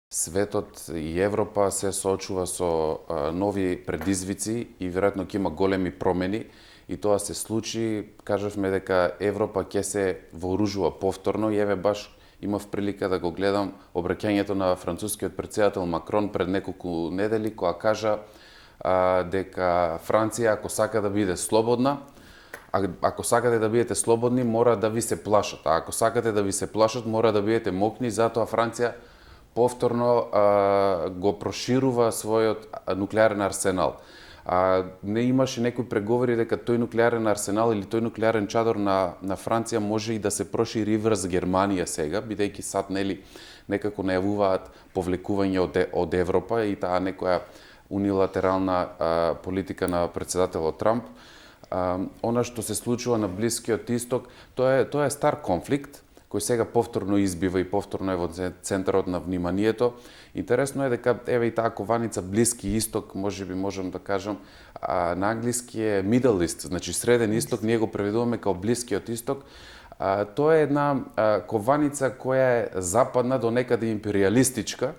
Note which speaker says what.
Speaker 1: Светот и Европа се соочува со нови предизвици и веројатно ќе има големи промени и тоа се случи, кажавме дека Европа ќе се вооружува повторно и еве баш имав прилика да го гледам обраќањето на францускиот претседател Макрон пред неколку недели која кажа дека Франција ако сака да биде слободна, ако сакате да бидете слободни мора да ви се плашат, а ако сакате да ви се плашат мора да бидете мокни, затоа Франција повторно го проширува својот нуклеарен арсенал. Не имаше некои преговори дека тој нуклеарен арсенал или тој нуклеарен чадор на Франција може и да се прошири врз Германија сега, бидејќи сад некако најавуваат повлекување од Европа и таа некоја унилатерална политика на претседателот Трамп. Она што се случува на Блискиот Исток, тоа е стар конфликт кој сега повторно избива и повторно е во центарот на вниманието. Интересно е дека еве и таа кованица Блиски Исток, можеби можам да кажам, на англиски е Middle East, значи Среден Исток, ние го преведуваме као Блискиот Исток. Тоа е една кованица која е западна до некаде империалистичка,